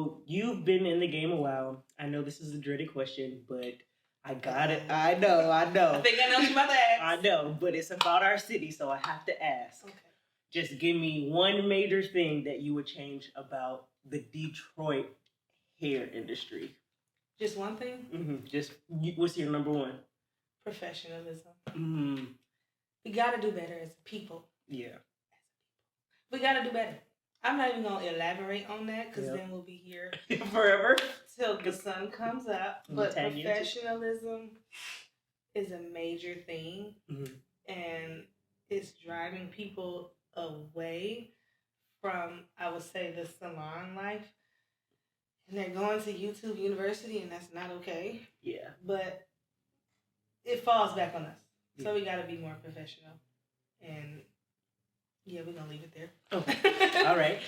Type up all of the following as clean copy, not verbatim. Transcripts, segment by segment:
So you've been in the game a while. I know this is a dreaded question, but I got it. I know. I think I know what you're about to ask. I know, but it's about our city, so I have to ask. Okay. Just give me one major thing that you would change about the Detroit hair industry. Just one thing? Mm-hmm. What's your number one? Professionalism. Mm-hmm. We got to do better as people. Yeah. We got to do better. I'm not even going to elaborate on that because then we'll be here forever till the sun comes up. But professionalism is a major thing, and it's driving people away from, I would say, the salon life. And they're going to YouTube University, and that's not okay. Yeah. But it falls back on us. So we got to be more professional. And yeah, we're going to leave it there. Okay. All right.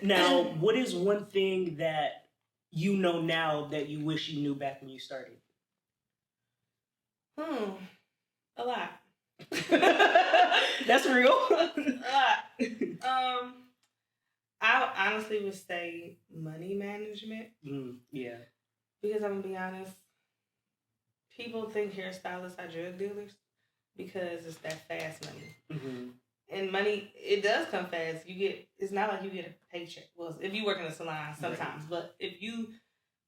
Now, what is one thing that you know now that you wish you knew back when you started? A lot. That's real. A lot. I honestly would say money management. Yeah. Because I'm going to be honest, people think hairstylists are drug dealers because it's that fast money. Mm-hmm. And money, it does come fast. It's not like you get a paycheck. Well, if you work in a salon sometimes, but if you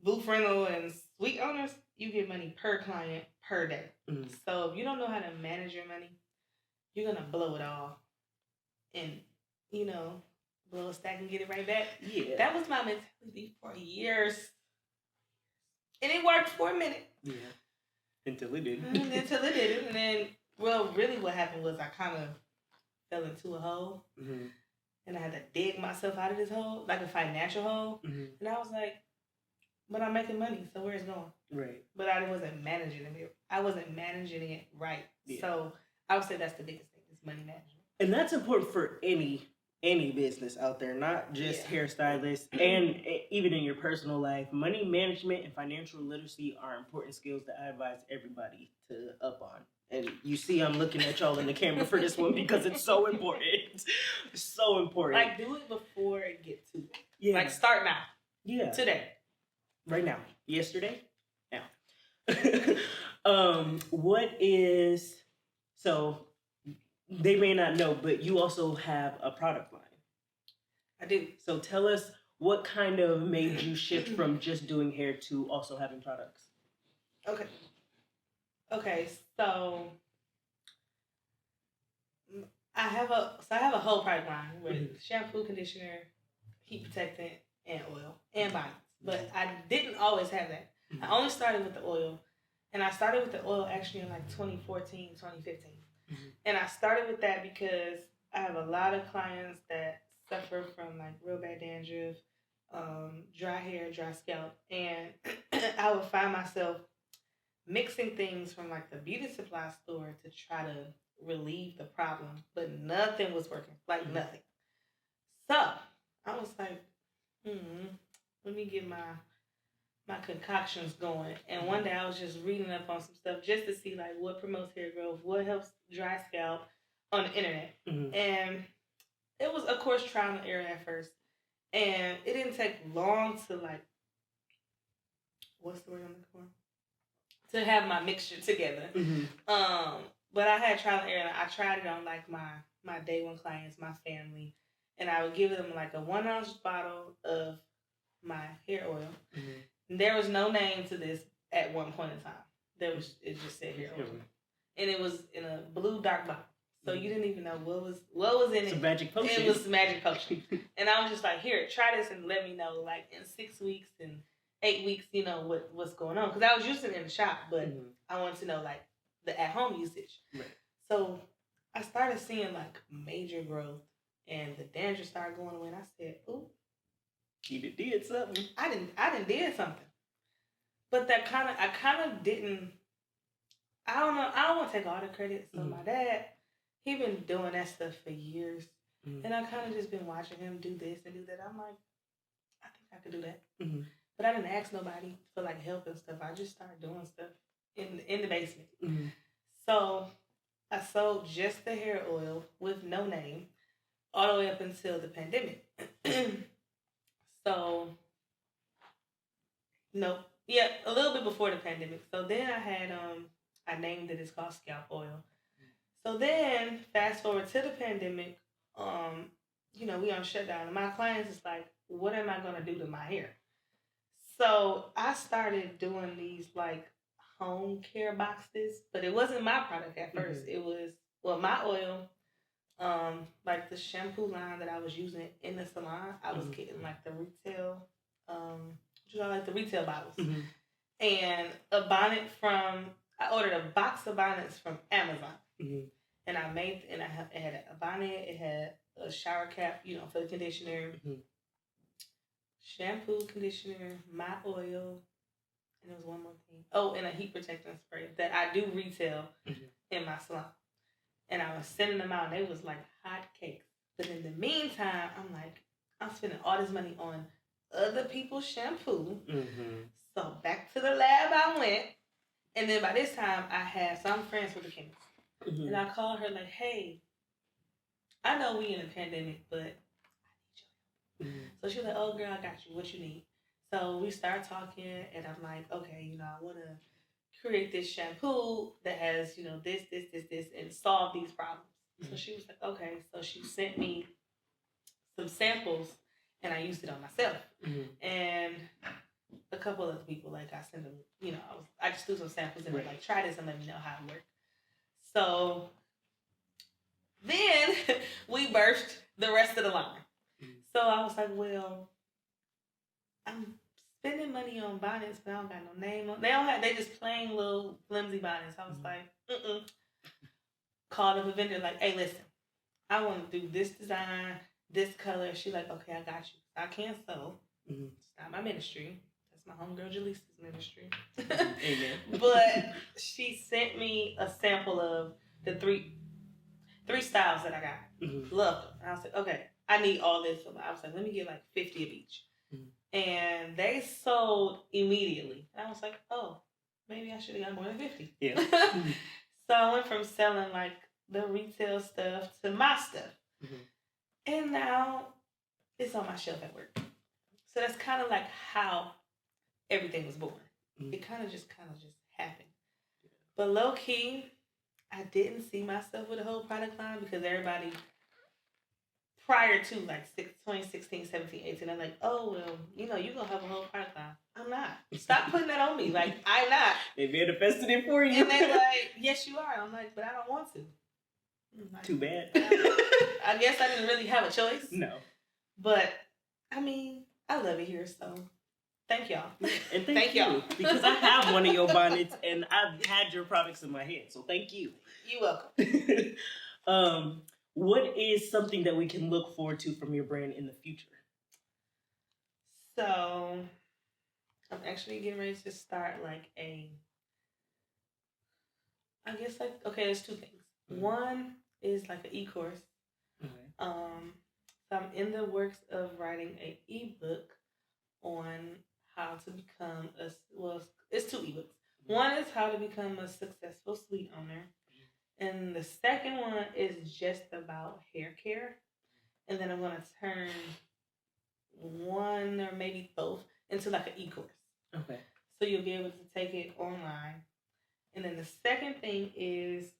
booth rental and suite owners, you get money per client per day. Mm-hmm. So if you don't know how to manage your money, you're going to blow it all. And, blow a stack and get it right back. Yeah. That was my mentality for years. And it worked for a minute. Yeah. Until it didn't. And then, really what happened was I kind of fell into a hole. Mm-hmm. And I had to dig myself out of this hole, like a financial hole. Mm-hmm. And I was like, but I'm making money, so where's it going? Right. But I wasn't managing it. I wasn't managing it right. Yeah. So I would say that's the biggest thing, is money management. And that's important for any business out there, not just hairstylists, and even in your personal life. Money management and financial literacy are important skills that I advise everybody to up on. And you see I'm looking at y'all in the camera for this one because it's so important. It's so important. Like, do it before it gets too big. Yeah. Like, start now. Yeah. Today. Right now. Yesterday? Now. So they may not know, but you also have a product line. I do. So tell us what kind of made you shift from just doing hair to also having products. Okay, so I have a whole product line with shampoo, conditioner, heat protectant, and oil, and bodies. But I didn't always have that. I only started with the oil. And I started with the oil actually in like 2014, 2015. And I started with that because I have a lot of clients that suffer from like real bad dandruff, dry hair, dry scalp. And I would find myself mixing things from like the beauty supply store to try to relieve the problem. But nothing was working, like nothing. So I was like, let me get my concoctions going. And one day I was just reading up on some stuff just to see like what promotes hair growth, what helps dry scalp on the internet. And it was, of course, trial and error at first. And it didn't take long to like, what's the word I'm looking for? To have my mixture together. But I had trial and error. And I tried it on like my day one clients, my family. And I would give them like a 1 ounce bottle of my hair oil. There was no name to this at one point in time. It just said hair oil. And it was in a blue dark bottle. So you didn't even know what was in it. It's a magic potion. It was magic potion. And I was just like, here, try this and let me know like in 6 weeks and 8 weeks, what's going on. Because I was using it in the shop, but I wanted to know like the at-home usage. Right. So I started seeing like major growth and the dandruff started going away. And I said, ooh. You did something. I didn't did something. But I kind of didn't. I don't know. I don't want to take all the credit. So my dad, he been doing that stuff for years, and I kind of just been watching him do this and do that. I'm like, I think I could do that. But I didn't ask nobody for like help and stuff. I just started doing stuff in the basement. So I sold just the hair oil with no name all the way up until the pandemic. So Nope. Yeah, a little bit before the pandemic. So then I had I named it. It's called scalp oil. So then fast forward to the pandemic. We on shutdown, and my clients is like, what am I gonna do to my hair? So I started doing these like home care boxes, but it wasn't my product at 1st. It was my oil, like the shampoo line that I was using in the salon. I was getting like the retail, like the retail bottles, and a bonnet from. I ordered a box of bonnets from Amazon, and it had a bonnet. It had a shower cap, for the conditioner, shampoo, conditioner, my oil, and there was one more thing. Oh, and a heat protectant spray that I do retail in my salon. And I was sending them out, and they was like hot cakes. But in the meantime, I'm spending all this money on other people's shampoo. So back to the lab I went. And then by this time, I'm friends with the chemist. And I called her like, hey, I know we in a pandemic, but I need your help. So she was like, oh, girl, I got you. What you need? So we start talking, and I'm like, okay, I want to create this shampoo that has, this, and solve these problems. So she was like, okay. So she sent me some samples, and I used it on myself. And a couple of people, like I sent them, I just threw some samples in, like, try this and let me know how it worked. So then we birthed the rest of the line. So I was like, well, I'm spending money on bonnets, but I don't got no name on. They just plain little flimsy bonnets. I was like, Called up a vendor, like, hey, listen, I want to do this design, this color. She like, okay, I got you. I can't sew. It's not my ministry. That's my homegirl Jaleesa's ministry. Amen. But she sent me a sample of the three styles that I got. Loved them. And I was like, okay, I need all this. So I was like, let me get like 50 of each. And they sold immediately. And I was like, oh, maybe I should have got more than 50. Yeah. So I went from selling like the retail stuff to my stuff. And now it's on my shelf at work. So that's kind of like how everything was born. It kind of just happened. But low key, I didn't see myself with a whole product line because everybody prior to like 2016, 17, 18, I'm like, oh, well, you're going to have a whole product line. I'm not. Stop putting that on me. Like, I'm not. They manifested it for you. And they're like, yes, you are. I'm like, but I don't want to. Like, too bad. I guess I didn't really have a choice. No. But, I mean, I love it here, so thank y'all. And thank you. Because I have one of your bonnets, and I've had your products in my head, so thank you. You're welcome. What is something that we can look forward to from your brand in the future? So, I'm actually getting ready to start there's two things. One is like an e-course. So I'm in the works of writing an ebook on how to become it's two ebooks. One is how to become a successful suite owner. And the second one is just about hair care. And then I'm going to turn one or maybe both into like an e-course. Okay. So you'll be able to take it online. And then the second thing is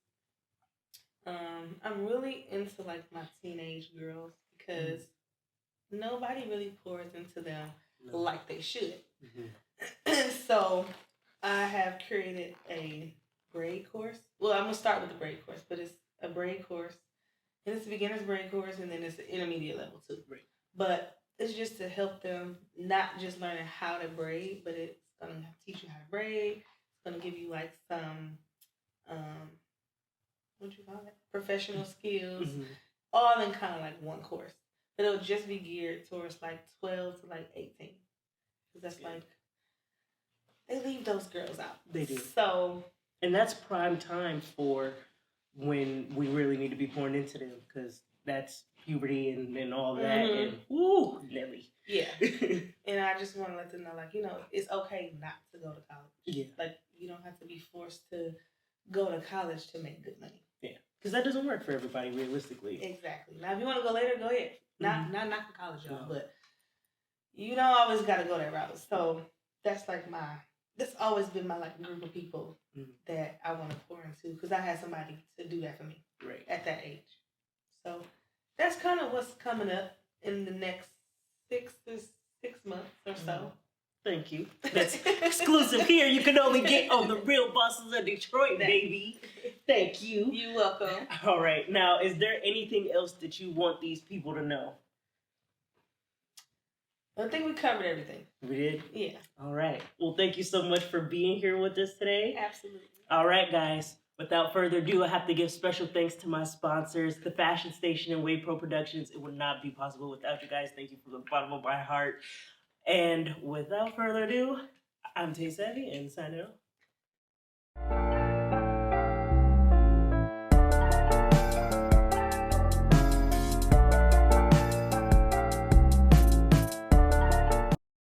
I'm really into like my teenage girls because nobody really pours into them like they should. So I have created a braid course. Well, I'm going to start with the braid course, but it's a braid course. And it's a beginner's braid course, and then it's an intermediate level too. Right. But it's just to help them not just learning how to braid, but it's going to teach you how to braid. It's going to give you like some, professional skills, all in kind of like one course. But it'll just be geared towards like 12 to like 18. Because that's like, they leave those girls out. They do. So. And that's prime time for when we really need to be pouring into them because that's puberty and all that. And woo, Nelly. Yeah. And I just want to let them know, like, it's okay not to go to college. Yeah. Like, you don't have to be forced to go to college to make good money. Yeah. Because that doesn't work for everybody, realistically. Exactly. Now, if you want to go later, go ahead. Not for college, y'all, but you don't always got to go that route. So that's always been my like group of people that I want to pour into because I had somebody to do that for me at that age. So that's kind of what's coming up in the next 6 months or so. Thank you. That's exclusive here. You can only get on the Real Bosses of Detroit, baby. Thank you. You're welcome. All right. Now, is there anything else that you want these people to know? I think we covered everything. We did? Yeah. All right. Well, thank you so much for being here with us today. Absolutely. All right, guys. Without further ado, I have to give special thanks to my sponsors, The Fashion Station and Wave Pro Productions. It would not be possible without you guys. Thank you from the bottom of my heart. And without further ado, I'm TaiSavy and signing off.